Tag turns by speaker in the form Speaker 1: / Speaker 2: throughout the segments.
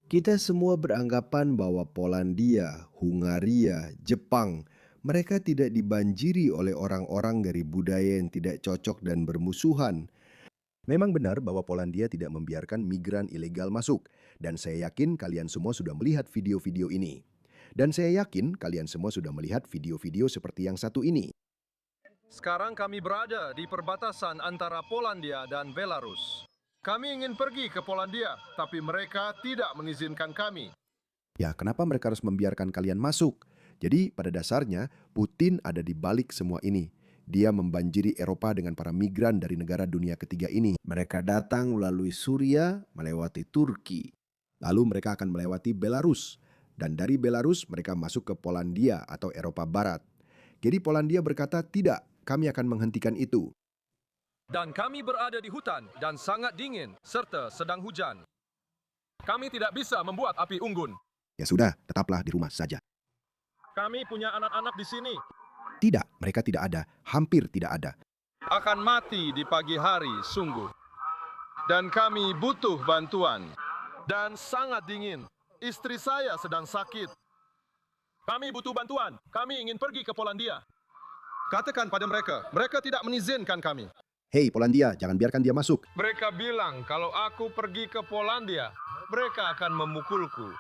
Speaker 1: Kita semua beranggapan bahwa Polandia, Hungaria, Jepang, mereka tidak dibanjiri oleh orang-orang dari budaya yang tidak cocok dan bermusuhan.
Speaker 2: Memang benar bahwa Polandia tidak membiarkan migran ilegal masuk, dan saya yakin kalian semua sudah melihat video-video ini. Dan saya yakin kalian semua sudah melihat video-video seperti yang satu ini.
Speaker 3: Sekarang kami berada di perbatasan antara Polandia dan Belarus. Kami ingin pergi ke Polandia, tapi mereka tidak mengizinkan kami.
Speaker 2: Ya, kenapa mereka harus membiarkan kalian masuk? Jadi, pada dasarnya, Putin ada di balik semua ini. Dia membanjiri Eropa dengan para migran dari negara dunia ketiga ini.
Speaker 1: Mereka datang melalui Suria, melewati Turki.
Speaker 2: Lalu mereka akan melewati Belarus. Dan dari Belarus mereka masuk ke Polandia atau Eropa Barat. Jadi Polandia berkata, tidak, kami akan menghentikan itu.
Speaker 3: Dan kami berada di hutan dan sangat dingin serta sedang hujan. Kami tidak bisa membuat api unggun.
Speaker 2: Ya sudah, tetaplah di rumah saja.
Speaker 3: Kami punya anak-anak di sini.
Speaker 2: Tidak, mereka tidak ada. Hampir tidak ada.
Speaker 3: Akan mati di pagi hari, sungguh. Dan kami butuh bantuan. Dan sangat dingin. Istri saya sedang sakit. Kami butuh bantuan. Kami ingin pergi ke Polandia. Katakan pada mereka, mereka tidak mengizinkan kami.
Speaker 2: Hei Polandia, jangan biarkan dia masuk.
Speaker 3: Mereka bilang kalau aku pergi ke Polandia, mereka akan memukulku.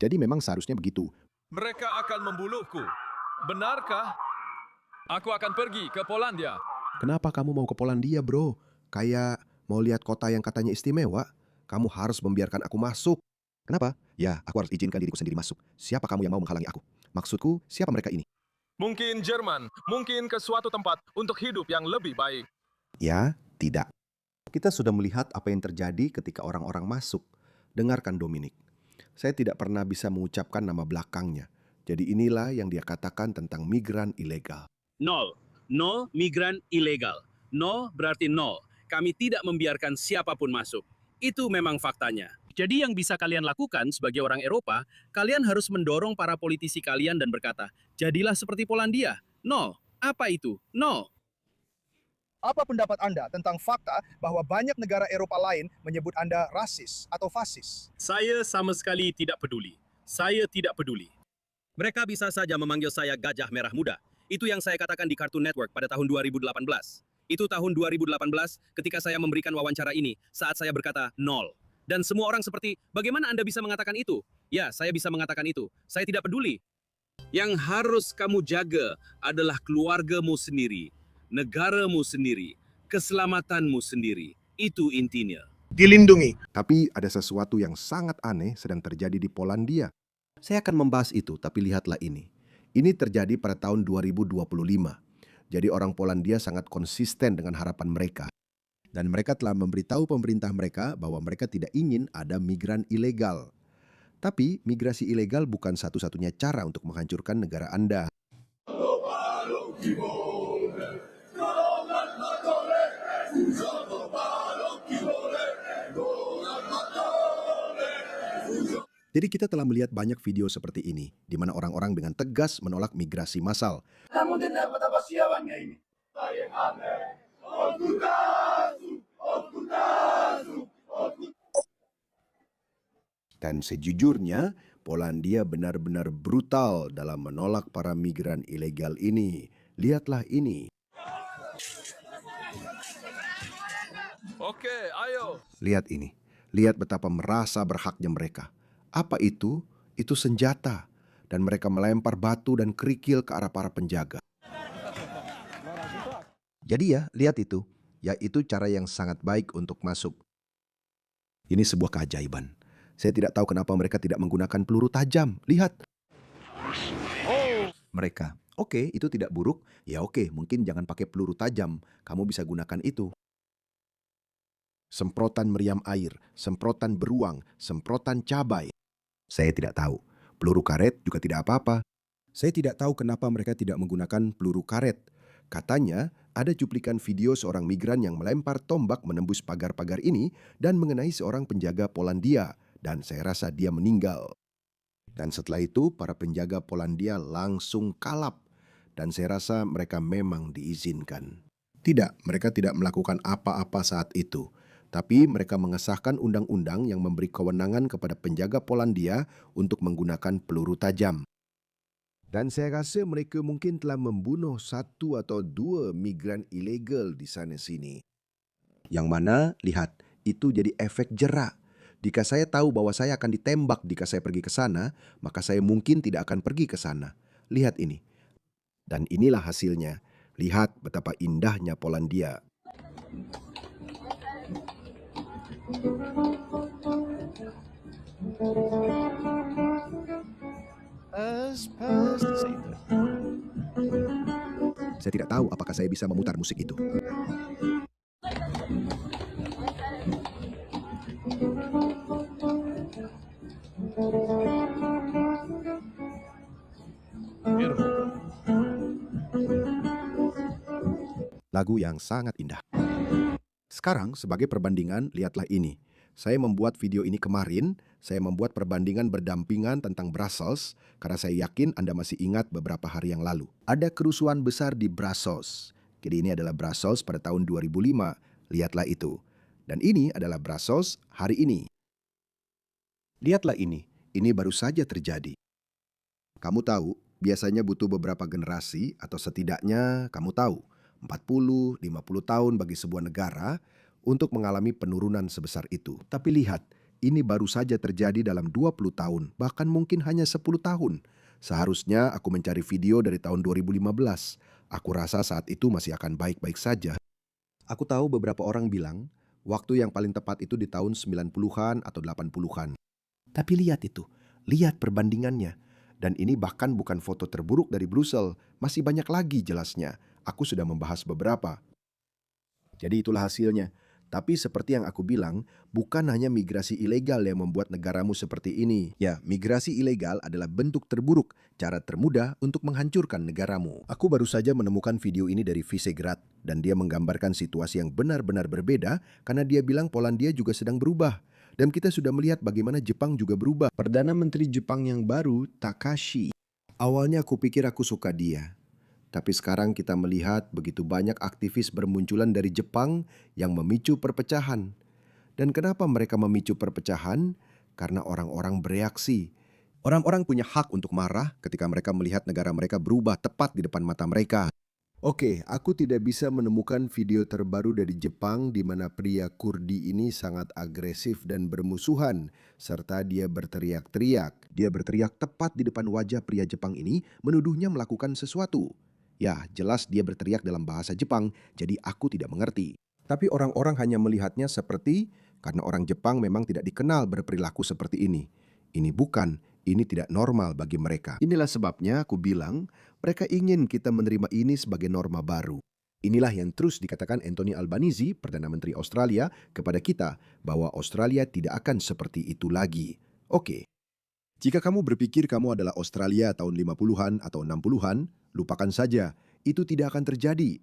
Speaker 2: Jadi memang seharusnya begitu.
Speaker 3: Mereka akan membunuhku. Benarkah? Aku akan pergi ke Polandia.
Speaker 2: Kenapa kamu mau ke Polandia, bro? Kayak mau lihat kota yang katanya istimewa? Kamu harus membiarkan aku masuk. Kenapa? Ya, aku harus izinkan diriku sendiri masuk. Siapa kamu yang mau menghalangi aku? Maksudku, siapa mereka ini?
Speaker 3: Mungkin Jerman, mungkin ke suatu tempat untuk hidup yang lebih baik.
Speaker 2: Ya, tidak. Kita sudah melihat apa yang terjadi ketika orang-orang masuk. Dengarkan Dominic. Saya tidak pernah bisa mengucapkan nama belakangnya. Jadi inilah yang dia katakan tentang migran ilegal.
Speaker 4: Nol. Nol migran ilegal. Nol berarti nol. Kami tidak membiarkan siapapun masuk. Itu memang faktanya. Jadi yang bisa kalian lakukan sebagai orang Eropa, kalian harus mendorong para politisi kalian dan berkata, jadilah seperti Polandia. Nol. Apa itu? Nol.
Speaker 5: Apa pendapat Anda tentang fakta bahwa banyak negara Eropa lain menyebut Anda rasis atau fasis?
Speaker 4: Saya sama sekali tidak peduli. Saya tidak peduli. Mereka bisa saja memanggil saya gajah merah muda. Itu yang saya katakan di Cartoon Network pada tahun 2018. Itu tahun 2018 ketika saya memberikan wawancara ini saat saya berkata nol. Dan semua orang seperti, bagaimana Anda bisa mengatakan itu? Ya, saya bisa mengatakan itu. Saya tidak peduli. Yang harus kamu jaga adalah keluargamu sendiri, negaramu sendiri, keselamatanmu sendiri. Itu intinya.
Speaker 5: Dilindungi.
Speaker 2: Tapi ada sesuatu yang sangat aneh sedang terjadi di Polandia. Saya akan membahas itu, tapi lihatlah ini. Ini terjadi pada tahun 2025. Jadi orang Polandia sangat konsisten dengan harapan mereka. Dan mereka telah memberitahu pemerintah mereka bahwa mereka tidak ingin ada migran ilegal. Tapi migrasi ilegal bukan satu-satunya cara untuk menghancurkan negara Anda. Jadi kita telah melihat banyak video seperti ini, di mana orang-orang dengan tegas menolak migrasi massal.
Speaker 6: Namun dengar betapa siawannya ini. Saya aneh.
Speaker 2: Dan sejujurnya, Polandia benar-benar brutal dalam menolak para migran ilegal ini. Lihatlah ini.
Speaker 3: Oke, ayo.
Speaker 2: Lihat ini. Lihat betapa merasa berhaknya mereka. Apa itu? Itu senjata. Dan mereka melempar batu dan kerikil ke arah para penjaga. Jadi ya, lihat itu. Yaitu cara yang sangat baik untuk masuk. Ini sebuah keajaiban. Saya tidak tahu kenapa mereka tidak menggunakan peluru tajam. Lihat. Mereka, oke, itu tidak buruk. Ya oke, mungkin jangan pakai peluru tajam. Kamu bisa gunakan itu. Semprotan meriam air, semprotan beruang, semprotan cabai. Saya tidak tahu. Peluru karet juga tidak apa-apa. Saya tidak tahu kenapa mereka tidak menggunakan peluru karet. Katanya, ada cuplikan video seorang migran yang melempar tombak menembus pagar-pagar ini dan mengenai seorang penjaga Polandia. Dan saya rasa dia meninggal. Dan setelah itu, para penjaga Polandia langsung kalap. Dan saya rasa mereka memang diizinkan. Tidak, mereka tidak melakukan apa-apa saat itu. Tapi mereka mengesahkan undang-undang yang memberi kewenangan kepada penjaga Polandia untuk menggunakan peluru tajam. Dan saya rasa mereka mungkin telah membunuh 1 atau 2 migran ilegal di sana-sini. Yang mana, lihat, itu jadi efek jerak. Jika saya tahu bahwa saya akan ditembak jika saya pergi ke sana, maka saya mungkin tidak akan pergi ke sana. Lihat ini. Dan inilah hasilnya. Lihat betapa indahnya Polandia. Saya tidak tahu apakah saya bisa memutar musik itu. Lagu yang sangat indah. Sekarang, sebagai perbandingan, lihatlah ini. Saya membuat video ini kemarin, saya membuat perbandingan berdampingan tentang Brussels, karena saya yakin Anda masih ingat beberapa hari yang lalu. Ada kerusuhan besar di Brussels. Jadi ini adalah Brussels pada tahun 2005. Lihatlah itu. Dan ini adalah Brussels hari ini. Lihatlah ini baru saja terjadi. Kamu tahu, biasanya butuh beberapa generasi, atau setidaknya kamu tahu, 40-50 tahun bagi sebuah negara untuk mengalami penurunan sebesar itu. Tapi lihat, ini baru saja terjadi dalam 20 tahun, bahkan mungkin hanya 10 tahun. Seharusnya aku mencari video dari tahun 2015. Aku rasa saat itu masih akan baik-baik saja. Aku tahu beberapa orang bilang, waktu yang paling tepat itu di tahun 90-an atau 80-an. Tapi lihat itu, lihat perbandingannya. Dan ini bahkan bukan foto terburuk dari Brussels, masih banyak lagi jelasnya. Aku sudah membahas beberapa. Jadi itulah hasilnya. Tapi seperti yang aku bilang, bukan hanya migrasi ilegal yang membuat negaramu seperti ini. Ya, migrasi ilegal adalah bentuk terburuk, cara termudah untuk menghancurkan negaramu. Aku baru saja menemukan video ini dari Visegrad, dan dia menggambarkan situasi yang benar-benar berbeda karena dia bilang Polandia juga sedang berubah. Dan kita sudah melihat bagaimana Jepang juga berubah. Perdana Menteri Jepang yang baru, Takashi. Awalnya aku pikir aku suka dia. Tapi sekarang kita melihat begitu banyak aktivis bermunculan dari Jepang yang memicu perpecahan. Dan kenapa mereka memicu perpecahan? Karena orang-orang bereaksi. Orang-orang punya hak untuk marah ketika mereka melihat negara mereka berubah tepat di depan mata mereka. Oke, aku tidak bisa menemukan video terbaru dari Jepang di mana pria Kurdi ini sangat agresif dan bermusuhan, serta dia berteriak-teriak. Dia berteriak tepat di depan wajah pria Jepang ini, menuduhnya melakukan sesuatu. Ya, jelas dia berteriak dalam bahasa Jepang, jadi aku tidak mengerti. Tapi orang-orang hanya melihatnya seperti karena orang Jepang memang tidak dikenal berperilaku seperti ini. Ini bukan, ini tidak normal bagi mereka. Inilah sebabnya aku bilang, mereka ingin kita menerima ini sebagai norma baru. Inilah yang terus dikatakan Anthony Albanese, Perdana Menteri Australia, kepada kita, bahwa Australia tidak akan seperti itu lagi. Oke. Jika kamu berpikir kamu adalah Australia tahun 50-an atau 60-an, lupakan saja, itu tidak akan terjadi.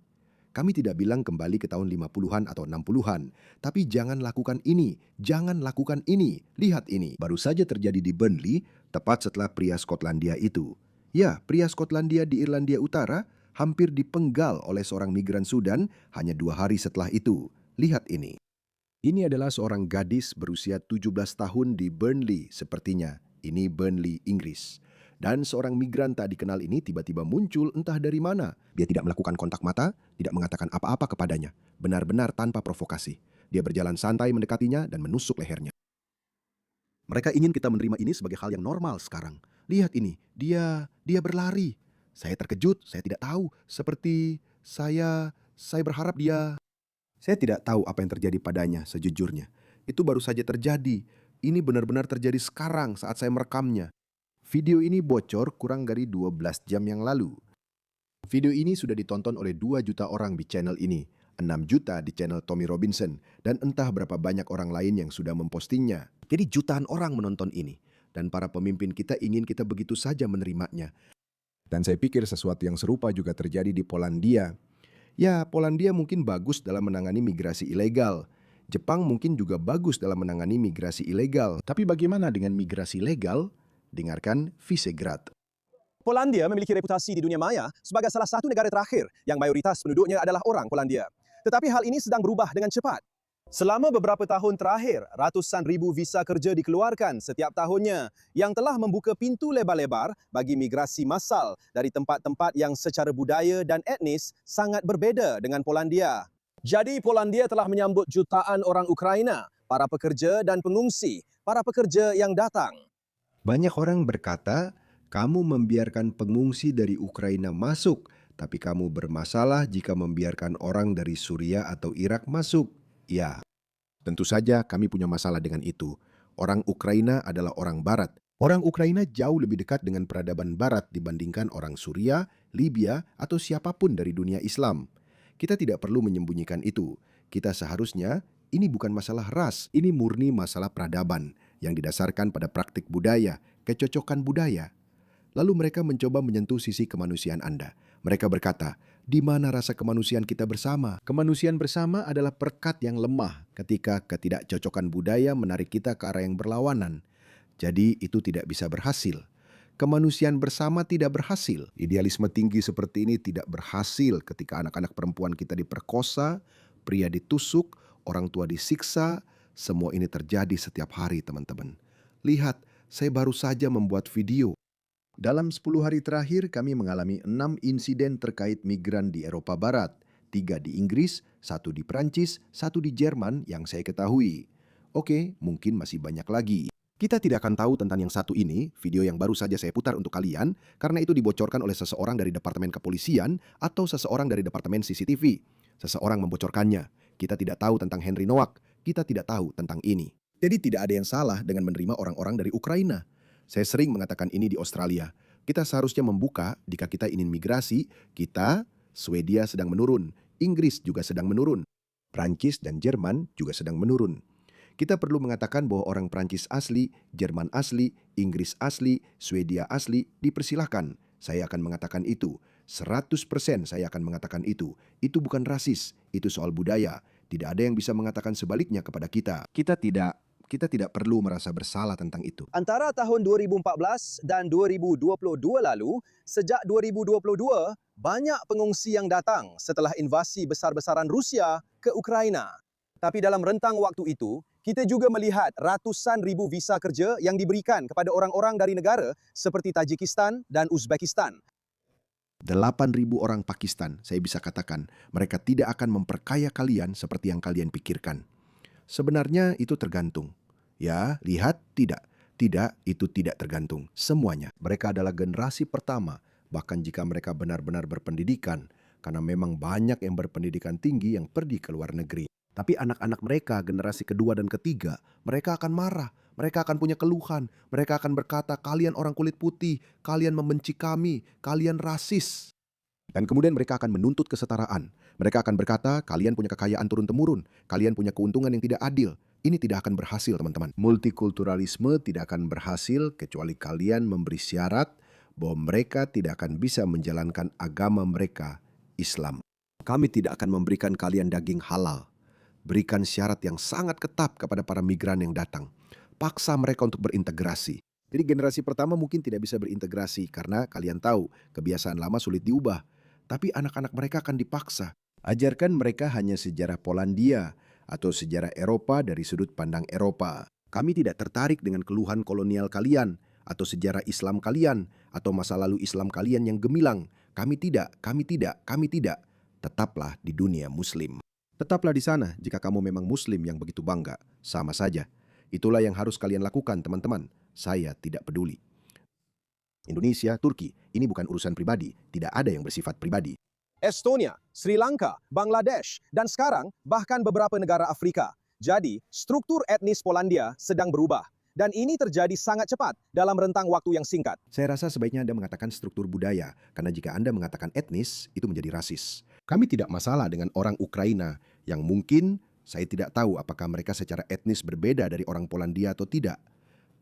Speaker 2: Kami tidak bilang kembali ke tahun 50-an atau 60-an, tapi jangan lakukan ini, jangan lakukan ini. Lihat ini, baru saja terjadi di Burnley, tepat setelah pria Skotlandia itu. Ya, pria Skotlandia di Irlandia Utara hampir dipenggal oleh seorang migran Sudan hanya 2 hari setelah itu. Lihat ini. Ini adalah seorang gadis berusia 17 tahun di Burnley sepertinya. Ini Burnley, Inggris. Dan seorang migran tak dikenal ini tiba-tiba muncul entah dari mana. Dia tidak melakukan kontak mata, tidak mengatakan apa-apa kepadanya. Benar-benar tanpa provokasi. Dia berjalan santai mendekatinya dan menusuk lehernya. Mereka ingin kita menerima ini sebagai hal yang normal sekarang. Lihat ini, dia berlari. Saya terkejut, saya tidak tahu. Seperti saya berharap dia... Saya tidak tahu apa yang terjadi padanya sejujurnya. Itu baru saja terjadi. Ini benar-benar terjadi sekarang saat saya merekamnya. Video ini bocor kurang dari 12 jam yang lalu. Video ini sudah ditonton oleh 2 juta orang di channel ini, 6 juta di channel Tommy Robinson, dan entah berapa banyak orang lain yang sudah mempostingnya. Jadi jutaan orang menonton ini, dan para pemimpin kita ingin kita begitu saja menerimanya. Dan saya pikir sesuatu yang serupa juga terjadi di Polandia. Ya, Polandia mungkin bagus dalam menangani migrasi ilegal. Jepang mungkin juga bagus dalam menangani migrasi ilegal. Tapi bagaimana dengan migrasi legal? Dengarkan Visegrad.
Speaker 7: Polandia memiliki reputasi di dunia maya sebagai salah satu negara terakhir yang mayoritas penduduknya adalah orang Polandia. Tetapi hal ini sedang berubah dengan cepat. Selama beberapa tahun terakhir, ratusan ribu visa kerja dikeluarkan setiap tahunnya yang telah membuka pintu lebar-lebar bagi migrasi massal dari tempat-tempat yang secara budaya dan etnis sangat berbeza dengan Polandia. Jadi Polandia telah menyambut jutaan orang Ukraina, para pekerja dan pengungsi, para pekerja yang datang.
Speaker 1: Banyak orang berkata, kamu membiarkan pengungsi dari Ukraina masuk, tapi kamu bermasalah jika membiarkan orang dari Suriah atau Irak masuk. Ya,
Speaker 2: Tentu saja kami punya masalah dengan itu. Orang Ukraina adalah orang Barat. Orang Ukraina jauh lebih dekat dengan peradaban Barat dibandingkan orang Suriah, Libya, atau siapapun dari dunia Islam. Kita tidak perlu menyembunyikan itu. Kita seharusnya, ini bukan masalah ras, ini murni masalah peradaban yang didasarkan pada praktik budaya, kecocokan budaya. Lalu mereka mencoba menyentuh sisi kemanusiaan Anda. Mereka berkata, di mana rasa kemanusiaan kita bersama? Kemanusiaan bersama adalah perekat yang lemah ketika ketidakcocokan budaya menarik kita ke arah yang berlawanan. Jadi itu tidak bisa berhasil. Kemanusiaan bersama tidak berhasil. Idealisme tinggi seperti ini tidak berhasil ketika anak-anak perempuan kita diperkosa, pria ditusuk, orang tua disiksa. Semua ini terjadi setiap hari, teman-teman. Lihat, saya baru saja membuat video. Dalam 10 hari terakhir, kami mengalami 6 insiden terkait migran di Eropa Barat. 3 di Inggris, 1 di Prancis, 1 di Jerman yang saya ketahui. Oke, mungkin masih banyak lagi. Kita tidak akan tahu tentang yang satu ini, video yang baru saja saya putar untuk kalian, karena itu dibocorkan oleh seseorang dari Departemen Kepolisian atau seseorang dari Departemen CCTV. Seseorang membocorkannya. Kita tidak tahu tentang Henry Nowak. Kita tidak tahu tentang ini. Jadi tidak ada yang salah dengan menerima orang-orang dari Ukraina. Saya sering mengatakan ini di Australia. Kita seharusnya membuka jika kita ingin migrasi. Swedia sedang menurun. Inggris juga sedang menurun. Prancis dan Jerman juga sedang menurun. Kita perlu mengatakan bahwa orang Prancis asli, Jerman asli, Inggris asli, Swedia asli dipersilahkan. Saya akan mengatakan itu. 100% saya akan mengatakan itu. Itu bukan rasis. Itu soal budaya. Tidak ada yang bisa mengatakan sebaliknya kepada kita. Kita tidak perlu merasa bersalah tentang itu.
Speaker 7: Antara tahun 2014 dan 2022 lalu, sejak 2022, banyak pengungsi yang datang setelah invasi besar-besaran Rusia ke Ukraina. Tapi dalam rentang waktu itu, kita juga melihat ratusan ribu visa kerja yang diberikan kepada orang-orang dari negara seperti Tajikistan dan Uzbekistan.
Speaker 2: 8.000 orang Pakistan, saya bisa katakan, mereka tidak akan memperkaya kalian seperti yang kalian pikirkan. Sebenarnya itu tergantung. Ya, lihat, tidak. Tidak, itu tidak tergantung. Semuanya. Mereka adalah generasi pertama, bahkan jika mereka benar-benar berpendidikan, karena memang banyak yang berpendidikan tinggi yang pergi ke luar negeri. Tapi anak-anak mereka, generasi kedua dan ketiga, mereka akan marah. Mereka akan punya keluhan. Mereka akan berkata, kalian orang kulit putih, kalian membenci kami, kalian rasis. Dan kemudian mereka akan menuntut kesetaraan. Mereka akan berkata, kalian punya kekayaan turun-temurun, kalian punya keuntungan yang tidak adil. Ini tidak akan berhasil, teman-teman. Multikulturalisme tidak akan berhasil kecuali kalian memberi syarat bahwa mereka tidak akan bisa menjalankan agama mereka, Islam. Kami tidak akan memberikan kalian daging halal. Berikan syarat yang sangat ketat kepada para migran yang datang. Paksa mereka untuk berintegrasi. Jadi generasi pertama mungkin tidak bisa berintegrasi karena kalian tahu kebiasaan lama sulit diubah. Tapi anak-anak mereka akan dipaksa. Ajarkan mereka hanya sejarah Polandia atau sejarah Eropa dari sudut pandang Eropa. Kami tidak tertarik dengan keluhan kolonial kalian atau sejarah Islam kalian atau masa lalu Islam kalian yang gemilang. Kami tidak. Tetaplah di dunia Muslim. Tetaplah di sana jika kamu memang Muslim yang begitu bangga. Sama saja. Itulah yang harus kalian lakukan, teman-teman. Saya tidak peduli. Indonesia, Turki, ini bukan urusan pribadi. Tidak ada yang bersifat pribadi.
Speaker 7: Estonia, Sri Lanka, Bangladesh, dan sekarang bahkan beberapa negara Afrika. Jadi, struktur etnis Polandia sedang berubah. Dan ini terjadi sangat cepat dalam rentang waktu yang singkat.
Speaker 2: Saya rasa sebaiknya Anda mengatakan struktur budaya, karena jika Anda mengatakan etnis, itu menjadi rasis. Kami tidak masalah dengan orang Ukraina yang mungkin saya tidak tahu apakah mereka secara etnis berbeda dari orang Polandia atau tidak.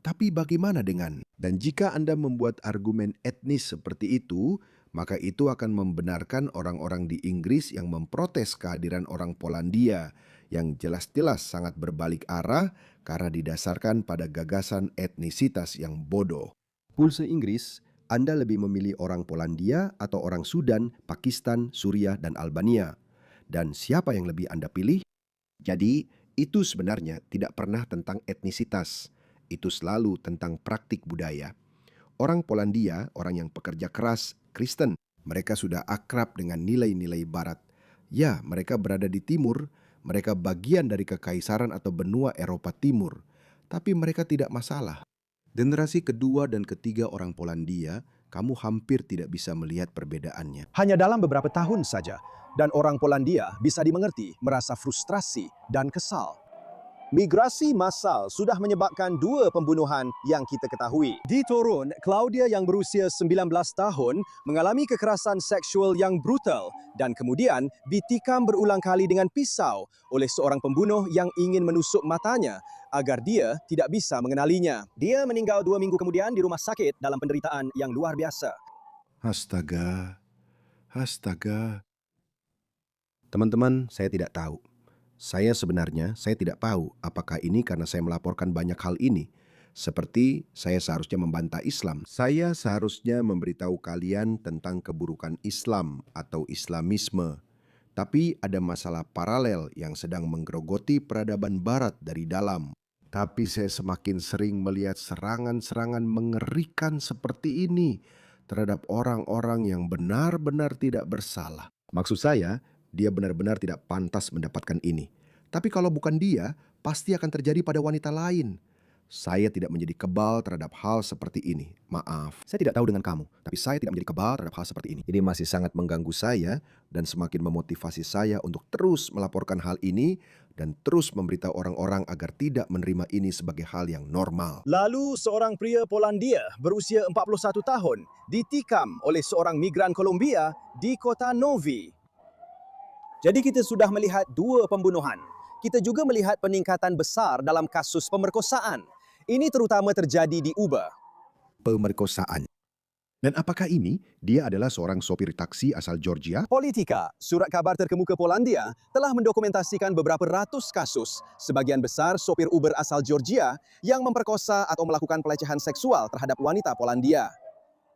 Speaker 2: Tapi bagaimana dengan? Dan jika Anda membuat argumen etnis seperti itu, maka itu akan membenarkan orang-orang di Inggris yang memprotes kehadiran orang Polandia yang jelas-jelas sangat berbalik arah karena didasarkan pada gagasan etnisitas yang bodoh. Pulse Inggris, Anda lebih memilih orang Polandia atau orang Sudan, Pakistan, Suriah, dan Albania. Dan siapa yang lebih Anda pilih? Jadi, Itu sebenarnya tidak pernah tentang etnisitas. Itu selalu tentang praktik budaya. Orang Polandia, orang yang pekerja keras, Kristen, mereka sudah akrab dengan nilai-nilai Barat. Ya, mereka berada di timur, mereka bagian dari kekaisaran atau benua Eropa Timur. Tapi mereka tidak masalah. Generasi kedua dan ketiga orang Polandia, kamu hampir tidak bisa melihat perbedaannya.
Speaker 7: Hanya dalam beberapa tahun saja, dan orang Polandia bisa dimengerti merasa frustrasi dan kesal. Migrasi massal sudah menyebabkan 2 pembunuhan yang kita ketahui. Di Torun, Claudia yang berusia 19 tahun mengalami kekerasan seksual yang brutal dan kemudian ditikam berulang kali dengan pisau oleh seorang pembunuh yang ingin menusuk matanya agar dia tidak bisa mengenalinya. Dia meninggal 2 minggu kemudian di rumah sakit dalam penderitaan yang luar biasa.
Speaker 2: Astaga. Teman-teman, saya tidak tahu. Saya tidak tahu apakah ini karena saya melaporkan banyak hal ini. Seperti saya seharusnya membantah Islam. Saya seharusnya memberitahu kalian tentang keburukan Islam atau Islamisme. Tapi ada masalah paralel yang sedang menggerogoti peradaban Barat dari dalam. Tapi saya semakin sering melihat serangan-serangan mengerikan seperti ini terhadap orang-orang yang benar-benar tidak bersalah. Maksud saya, dia benar-benar tidak pantas mendapatkan ini. Tapi kalau bukan dia, pasti akan terjadi pada wanita lain. Saya tidak menjadi kebal terhadap hal seperti ini. Maaf, saya tidak tahu dengan kamu, tapi saya tidak menjadi kebal terhadap hal seperti ini. Ini masih sangat mengganggu saya dan semakin memotivasi saya untuk terus melaporkan hal ini dan terus memberitahu orang-orang agar tidak menerima ini sebagai hal yang normal.
Speaker 7: Lalu seorang pria Polandia berusia 41 tahun ditikam oleh seorang migran Kolombia di kota Novi. Jadi kita sudah melihat 2 pembunuhan. Kita juga melihat peningkatan besar dalam kasus pemerkosaan. Ini terutama terjadi di Uber.
Speaker 2: Pemerkosaan. Dan apakah ini? Dia adalah seorang sopir taksi asal Georgia?
Speaker 7: Politika, surat kabar terkemuka Polandia, telah mendokumentasikan beberapa ratus kasus, sebagian besar sopir Uber asal Georgia yang memperkosa atau melakukan pelecehan seksual terhadap wanita Polandia.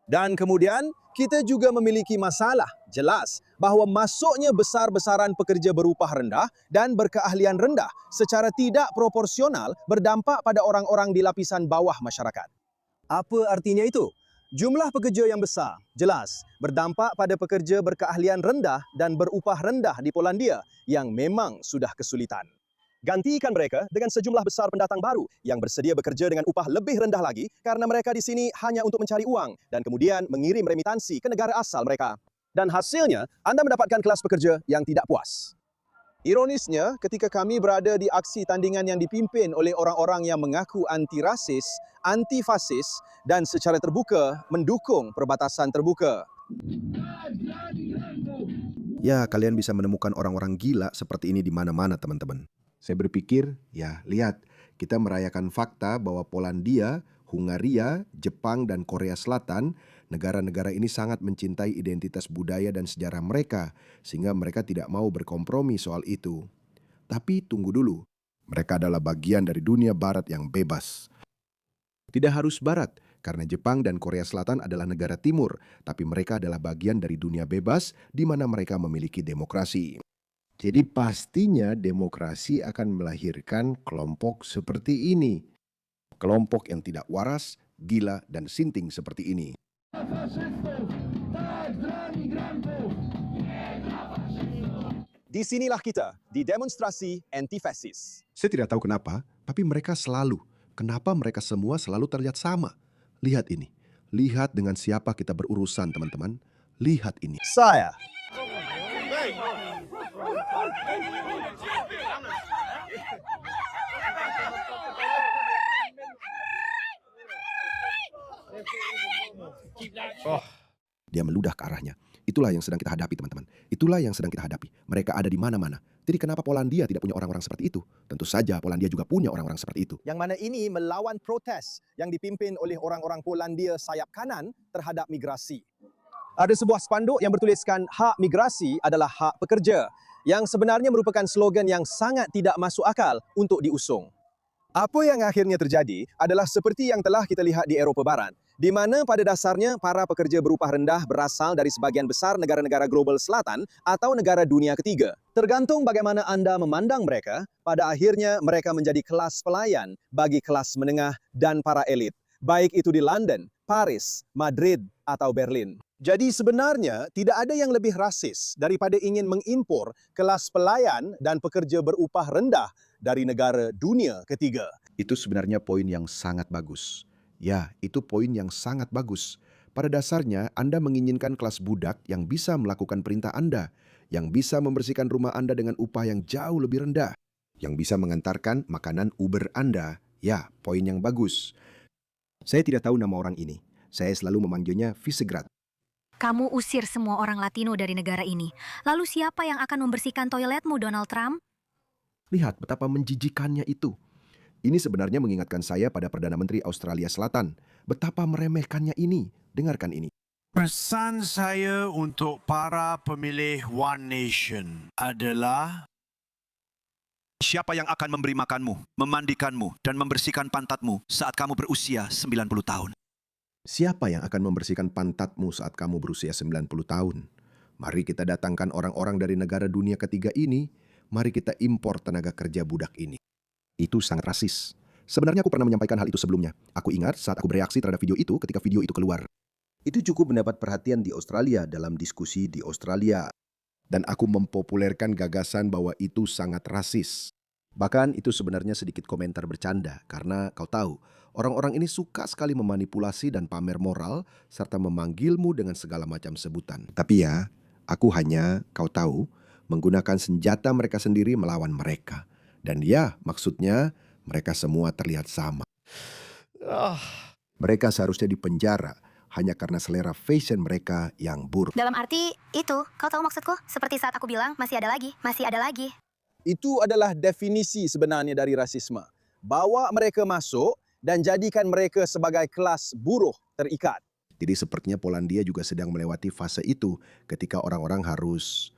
Speaker 7: Dan kemudian, kita juga memiliki masalah jelas bahawa masuknya besar-besaran pekerja berupah rendah dan berkeahlian rendah secara tidak proporsional berdampak pada orang-orang di lapisan bawah masyarakat. Apa artinya itu? Jumlah pekerja yang besar, jelas, berdampak pada pekerja berkeahlian rendah dan berupah rendah di Polandia yang memang sudah kesulitan. Gantikan mereka dengan sejumlah besar pendatang baru yang bersedia bekerja dengan upah lebih rendah lagi karena mereka di sini hanya untuk mencari uang dan kemudian mengirim remitansi ke negara asal mereka. Dan hasilnya, anda mendapatkan kelas pekerja yang tidak puas. Ironisnya, ketika kami berada di aksi tandingan yang dipimpin oleh orang-orang yang mengaku anti-rasis, anti-fasis dan secara terbuka mendukung perbatasan terbuka.
Speaker 2: Ya, kalian bisa menemukan orang-orang gila seperti ini di mana-mana, teman-teman. Saya berpikir, ya lihat, kita merayakan fakta bahwa Polandia, Hungaria, Jepang, dan Korea Selatan, negara-negara ini sangat mencintai identitas budaya dan sejarah mereka, sehingga mereka tidak mau berkompromi soal itu. Tapi tunggu dulu, mereka adalah bagian dari dunia barat yang bebas. Tidak harus barat, karena Jepang dan Korea Selatan adalah negara timur, tapi mereka adalah bagian dari dunia bebas di mana mereka memiliki demokrasi. Jadi pastinya demokrasi akan melahirkan kelompok seperti ini. Kelompok yang tidak waras, gila, dan sinting seperti ini.
Speaker 7: Disinilah kita, di demonstrasi anti-fasis.
Speaker 2: Saya tidak tahu kenapa, tapi kenapa mereka semua selalu terlihat sama? Lihat ini. Lihat dengan siapa kita berurusan, teman-teman. Lihat ini.
Speaker 7: Saya.
Speaker 2: Dia meludah ke arahnya. Itulah yang sedang kita hadapi, teman-teman. Itulah yang sedang kita hadapi. Mereka ada di mana-mana. Jadi kenapa Polandia tidak punya orang-orang seperti itu? Tentu saja Polandia juga punya orang-orang seperti itu.
Speaker 7: Yang mana ini melawan protes yang dipimpin oleh orang-orang Polandia sayap kanan terhadap migrasi. Ada sebuah spanduk yang bertuliskan hak migrasi adalah hak pekerja, yang sebenarnya merupakan slogan yang sangat tidak masuk akal untuk diusung. Apa yang akhirnya terjadi adalah seperti yang telah kita lihat di Eropah Barat, di mana pada dasarnya para pekerja berupah rendah berasal dari sebagian besar negara-negara global selatan atau negara dunia ketiga. Tergantung bagaimana Anda memandang mereka, pada akhirnya mereka menjadi kelas pelayan bagi kelas menengah dan para elit, baik itu di London, Paris, Madrid, atau Berlin. Jadi sebenarnya tidak ada yang lebih rasis daripada ingin mengimpor kelas pelayan dan pekerja berupah rendah dari negara dunia ketiga.
Speaker 2: Itu sebenarnya poin yang sangat bagus. Ya, itu poin yang sangat bagus. Pada dasarnya, Anda menginginkan kelas budak yang bisa melakukan perintah Anda, yang bisa membersihkan rumah Anda dengan upah yang jauh lebih rendah, yang bisa mengantarkan makanan Uber Anda. Ya, poin yang bagus. Saya tidak tahu nama orang ini. Saya selalu memanggilnya Visegrad.
Speaker 8: Kamu usir semua orang Latino dari negara ini. Lalu siapa yang akan membersihkan toiletmu, Donald Trump?
Speaker 2: Lihat betapa menjijikannya itu. Ini sebenarnya mengingatkan saya pada Perdana Menteri Australia Selatan. Betapa meremehkannya ini. Dengarkan ini.
Speaker 9: Pesan saya untuk para pemilih One Nation adalah siapa yang akan memberi makanmu, memandikanmu, dan membersihkan pantatmu saat kamu berusia 90 tahun?
Speaker 2: Siapa yang akan membersihkan pantatmu saat kamu berusia 90 tahun? Mari kita datangkan orang-orang dari negara dunia ketiga ini. Mari kita impor tenaga kerja budak ini. Itu sangat rasis. Sebenarnya aku pernah menyampaikan hal itu sebelumnya. Aku ingat saat aku bereaksi terhadap video itu ketika video itu keluar. Itu cukup mendapat perhatian di Australia dalam diskusi di Australia. Dan aku mempopulerkan gagasan bahwa itu sangat rasis. Bahkan itu sebenarnya sedikit komentar bercanda karena kau tahu, orang-orang ini suka sekali memanipulasi dan pamer moral serta memanggilmu dengan segala macam sebutan. Tapi ya, aku hanya, kau tahu, menggunakan senjata mereka sendiri melawan mereka. Dan ya, maksudnya mereka semua terlihat sama. Mereka seharusnya dipenjara hanya karena selera fashion mereka yang buruk.
Speaker 8: Dalam arti itu, kau tahu maksudku? Seperti saat aku bilang, masih ada lagi, masih ada lagi.
Speaker 7: Itu adalah definisi sebenarnya dari rasisme. Bawa mereka masuk dan jadikan mereka sebagai kelas buruh terikat.
Speaker 2: Jadi sepertinya Polandia juga sedang melewati fase itu ketika orang-orang harus...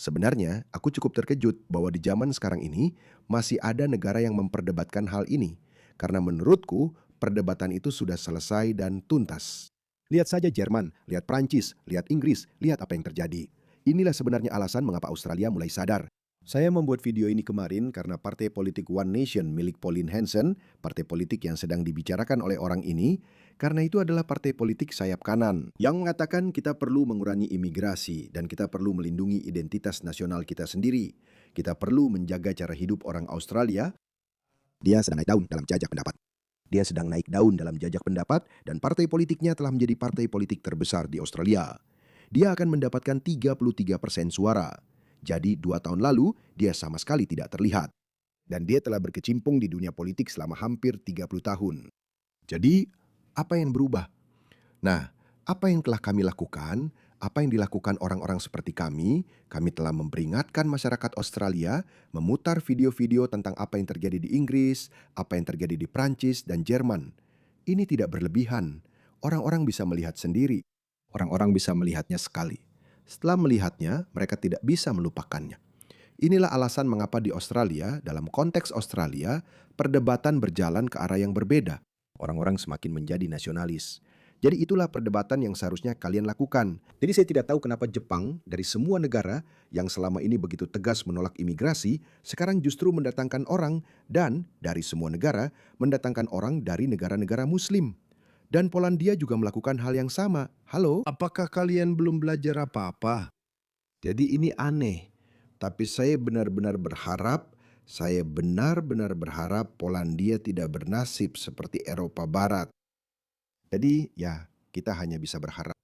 Speaker 2: Sebenarnya, aku cukup terkejut bahwa di zaman sekarang ini masih ada negara yang memperdebatkan hal ini. Karena menurutku, perdebatan itu sudah selesai dan tuntas. Lihat saja Jerman, lihat Prancis, lihat Inggris, lihat apa yang terjadi. Inilah sebenarnya alasan mengapa Australia mulai sadar. Saya membuat video ini kemarin karena partai politik One Nation milik Pauline Hanson, partai politik yang sedang dibicarakan oleh orang ini, karena itu adalah partai politik sayap kanan yang mengatakan kita perlu mengurangi imigrasi dan kita perlu melindungi identitas nasional kita sendiri. Kita perlu menjaga cara hidup orang Australia. Dia sedang naik daun dalam jajak pendapat. Dia sedang naik daun dalam jajak pendapat dan partai politiknya telah menjadi partai politik terbesar di Australia. Dia akan mendapatkan 33% suara. Jadi 2 tahun lalu dia sama sekali tidak terlihat. Dan dia telah berkecimpung di dunia politik selama hampir 30 tahun. Jadi apa yang berubah? Nah, apa yang telah kami lakukan? Apa yang dilakukan orang-orang seperti kami? Kami telah memperingatkan masyarakat Australia, memutar video-video tentang apa yang terjadi di Inggris, apa yang terjadi di Prancis dan Jerman. Ini tidak berlebihan. Orang-orang bisa melihat sendiri. Orang-orang bisa melihatnya sekali. Setelah melihatnya, mereka tidak bisa melupakannya. Inilah alasan mengapa di Australia, dalam konteks Australia, perdebatan berjalan ke arah yang berbeda. Orang-orang semakin menjadi nasionalis. Jadi itulah perdebatan yang seharusnya kalian lakukan. Jadi saya tidak tahu kenapa Jepang dari semua negara yang selama ini begitu tegas menolak imigrasi, sekarang justru mendatangkan orang dan dari semua negara mendatangkan orang dari negara-negara Muslim. Dan Polandia juga melakukan hal yang sama. Halo? Apakah kalian belum belajar apa-apa? Jadi ini aneh. Tapi saya benar-benar berharap Polandia tidak bernasib seperti Eropa Barat. Jadi ya, kita hanya bisa berharap.